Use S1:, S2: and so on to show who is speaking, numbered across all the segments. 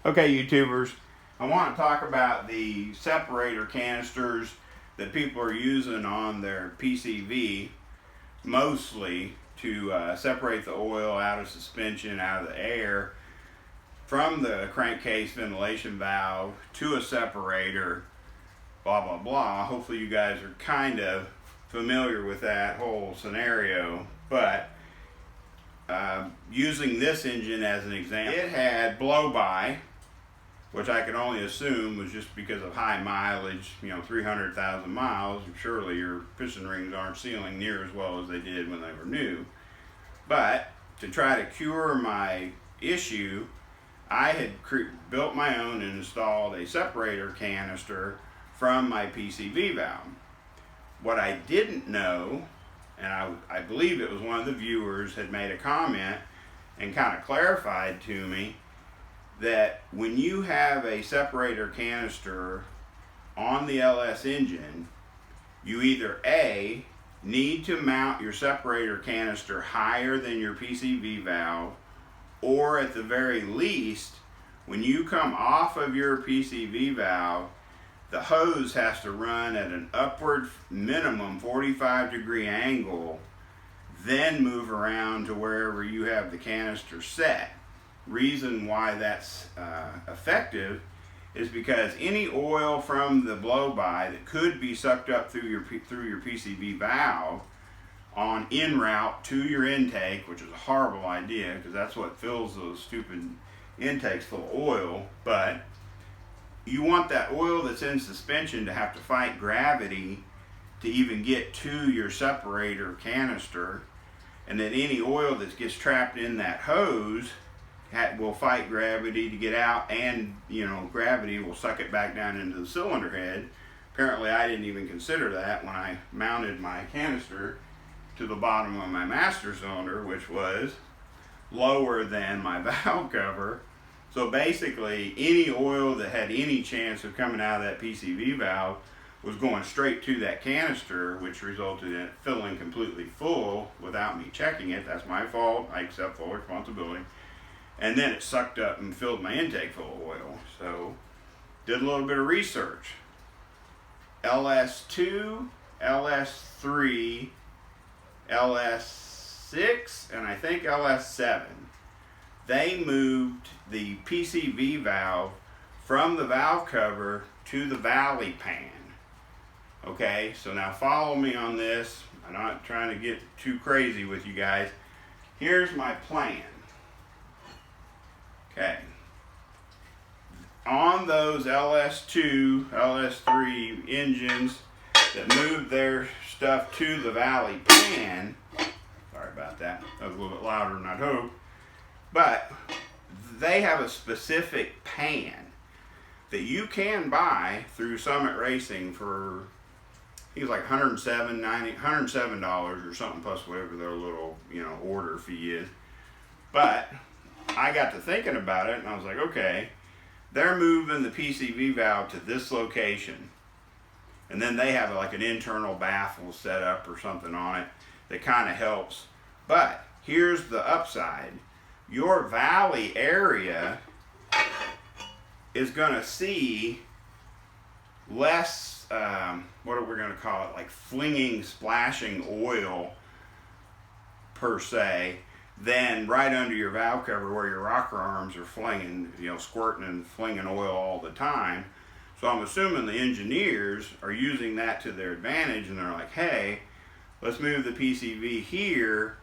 S1: Okay, YouTubers, I want to talk about the separator canisters that people are using on their PCV, mostly to separate the oil out of suspension, out of the air, from the crankcase ventilation valve to a separator, blah, blah, blah. Hopefully you guys are kind of familiar with that whole scenario, but using this engine as an example, it had blow-by, which I could only assume was just because of high mileage, 300,000 miles. Surely your piston rings aren't sealing near as well as they did when they were new. But to try to cure my issue, I had built my own and installed a separator canister from my PCV valve. What I didn't know, and I believe it was one of the viewers had made a comment and kind of clarified to me, that when you have a separator canister on the LS engine, you either A, need to mount your separator canister higher than your PCV valve, or at the very least, when you come off of your PCV valve, the hose has to run at an upward minimum 45-degree angle, then move around to wherever you have the canister set. Reason why that's effective is because any oil from the blow-by that could be sucked up through your PCV valve on en route to your intake, which is a horrible idea because that's what fills those stupid intakes full of oil, but you want that oil that's in suspension to have to fight gravity to even get to your separator canister, and then any oil that gets trapped in that hose will fight gravity to get out, and gravity will suck it back down into the cylinder head. Apparently I didn't even consider that when I mounted my canister to the bottom of my master cylinder, which was lower than my valve cover. So basically any oil that had any chance of coming out of that PCV valve was going straight to that canister, which resulted in it filling completely full without me checking it. That's my fault. I accept full responsibility. And then it sucked up and filled my intake full of oil. So did a little bit of research. LS2, LS3, LS6, and I think LS7. They moved the PCV valve from the valve cover to the valley pan. Okay, so now follow me on this. I'm not trying to get too crazy with you guys. Here's my plan. Okay, on those LS2, LS3 engines that moved their stuff to the valley pan, sorry about that, that was a little bit louder than I'd hoped, but they have a specific pan that you can buy through Summit Racing for, I think it's like $107 or something, plus whatever their little order fee is. But I got to thinking about it and I was like, okay, they're moving the PCV valve to this location, and then they have like an internal baffle set up or something on it that kind of helps. But here's the upside. Your valley area is going to see less, what are we going to call it, like flinging, splashing oil per se, than right under your valve cover where your rocker arms are flinging, squirting and flinging oil all the time. So I'm assuming the engineers are using that to their advantage, and they're like, hey, let's move the PCV here,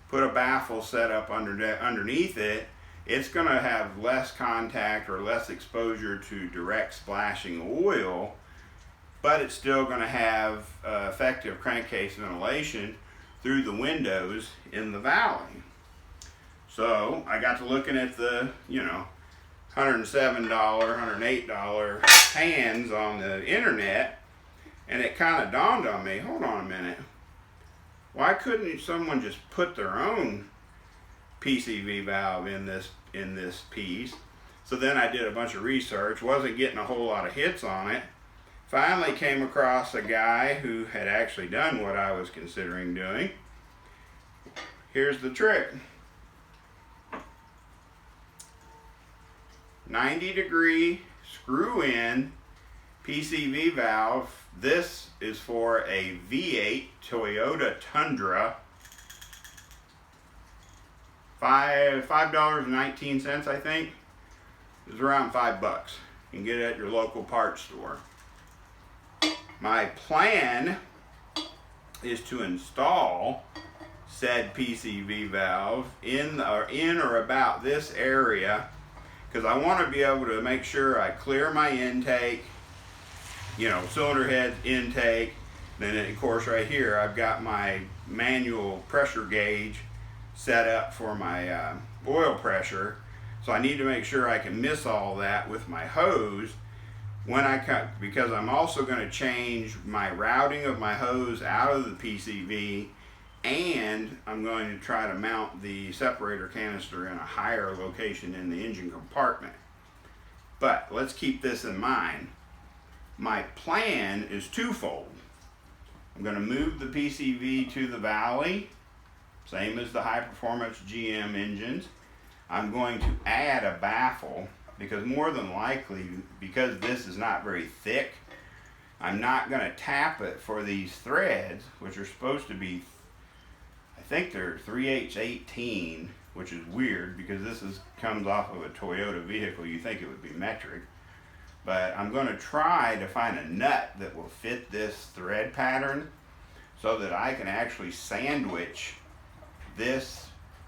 S1: put a baffle set up underneath it. It's going to have less contact or less exposure to direct splashing oil, but it's still going to have effective crankcase ventilation through the windows in the valley. So I got to looking at the, $107, $108 pans on the internet, and it kind of dawned on me, hold on a minute, why couldn't someone just put their own PCV valve in this piece? So then I did a bunch of research, wasn't getting a whole lot of hits on it. Finally came across a guy who had actually done what I was considering doing. Here's the trick. 90-degree screw-in PCV valve. This is for a V8 Toyota Tundra. $5.19, I think. It's around $5. You can get it at your local parts store. My plan is to install said PCV valve in or about this area, because I want to be able to make sure I clear my intake, you know, cylinder head intake. Then of course right here I've got my manual pressure gauge set up for my oil pressure. So I need to make sure I can miss all that with my hose when I cut, because I'm also going to change my routing of my hose out of the PCV, and I'm going to try to mount the separator canister in a higher location in the engine compartment. But let's keep this in mind. My plan is twofold. I'm going to move the PCV to the valley, same as the high performance GM engines. I'm going to add a baffle, because more than likely, because this is not very thick, I'm not going to tap it for these threads, which are supposed to be, I think they're 3/8/18, which is weird because this comes off of a Toyota vehicle. You think it would be metric. But I'm going to try to find a nut that will fit this thread pattern so that I can actually sandwich this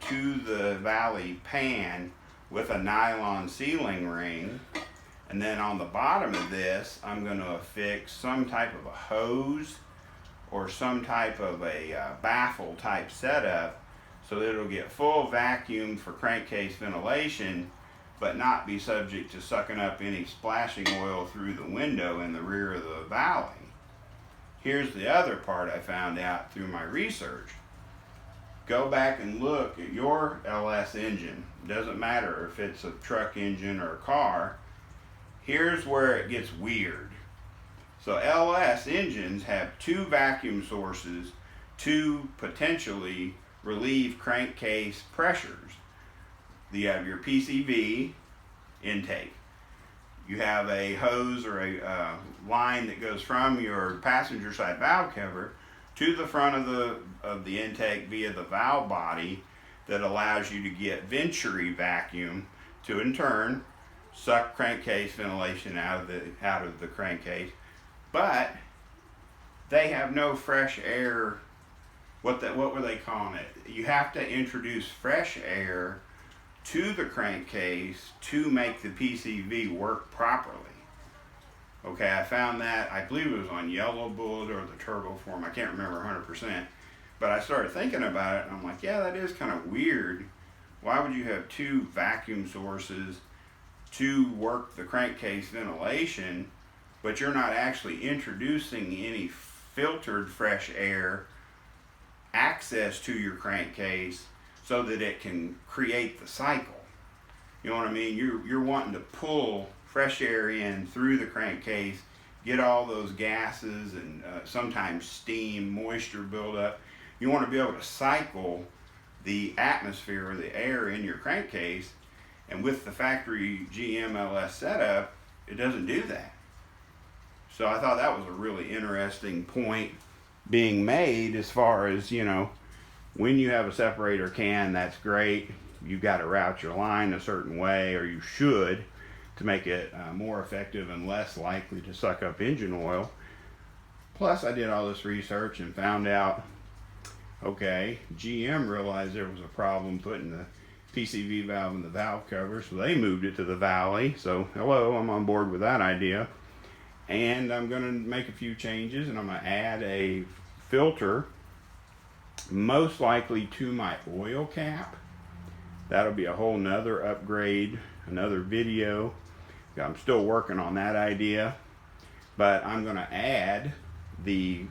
S1: to the valley pan with a nylon sealing ring. And then on the bottom of this, I'm going to affix some type of a hose or some type of a baffle type setup so that it'll get full vacuum for crankcase ventilation, but not be subject to sucking up any splashing oil through the window in the rear of the valley. Here's the other part I found out through my research. Go back and look at your LS engine. Doesn't matter if it's a truck engine or a car. Here's where it gets weird. So LS engines have two vacuum sources to potentially relieve crankcase pressures. You have your PCV intake. You have a hose or a line that goes from your passenger side valve cover to the front of the intake via the valve body that allows you to get venturi vacuum to in turn suck crankcase ventilation out of the crankcase. But they have no fresh air. What were they calling it? You have to introduce fresh air to the crankcase to make the PCV work properly. Okay, I found that, I believe it was on Yellow Bullet or the Turbo Form, I can't remember 100%, but I started thinking about it and I'm like, yeah, that is kind of weird. Why would you have two vacuum sources to work the crankcase ventilation, but you're not actually introducing any filtered fresh air access to your crankcase so that it can create the cycle? You know what I mean? You're wanting to pull fresh air in through the crankcase, get all those gases and sometimes steam, moisture buildup. You want to be able to cycle the atmosphere or the air in your crankcase, and with the factory GM LS setup, it doesn't do that. So I thought that was a really interesting point being made as far as, you know, when you have a separator can, that's great. You've got to route your line a certain way, or you should, to make it more effective and less likely to suck up engine oil. Plus, I did all this research and found out, okay, GM realized there was a problem putting the PCV valve in the valve cover, so they moved it to the valley. So, hello, I'm on board with that idea. And I'm going to make a few changes, and I'm going to add a filter, most likely to my oil cap. That'll be a whole nother upgrade, another video. I'm still working on that idea, but I'm going to add the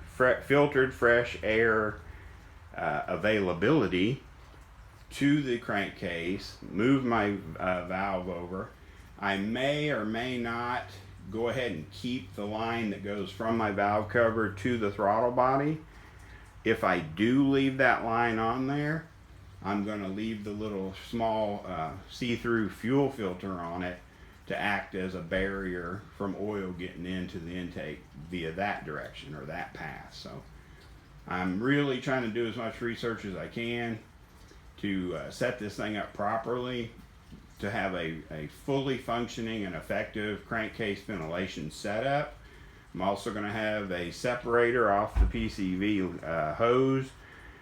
S1: filtered fresh air availability to the crankcase, move my valve over. I may or may not go ahead and keep the line that goes from my valve cover to the throttle body. If I do leave that line on there, I'm going to leave the little small see-through fuel filter on it to act as a barrier from oil getting into the intake via that direction or that path. So I'm really trying to do as much research as I can to set this thing up properly, to have a fully functioning and effective crankcase ventilation setup. I'm also going to have a separator off the PCV hose,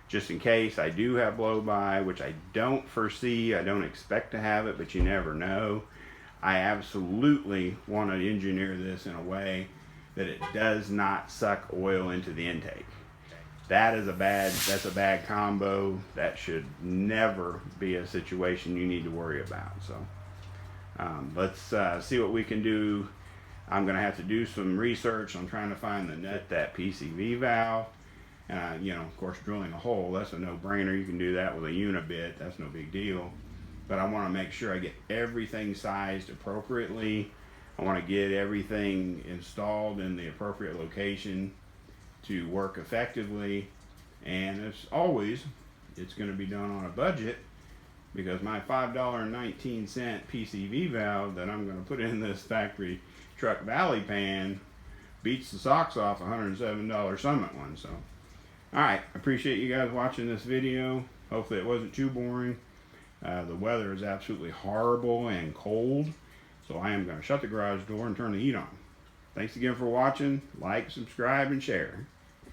S1: just in case I do have blow-by, which I don't foresee. I don't expect to have it, but you never know. I absolutely want to engineer this in a way that it does not suck oil into the intake. That's a bad combo. That should never be a situation you need to worry about. So let's see what we can do. I'm going to have to do some research on trying to find the nut, that PCV valve. You know, of course, drilling a hole, that's a no-brainer. You can do that with a unibit. That's no big deal. But I want to make sure I get everything sized appropriately. I want to get everything installed in the appropriate location to work effectively. And as always, it's going to be done on a budget, because my $5.19 PCV valve that I'm going to put in this factory truck valley pan beats the socks off a $107 Summit one. So, alright, I appreciate you guys watching this video. Hopefully it wasn't too boring. The weather is absolutely horrible and cold, so I am going to shut the garage door and turn the heat on. Thanks again for watching. Like, subscribe, and share.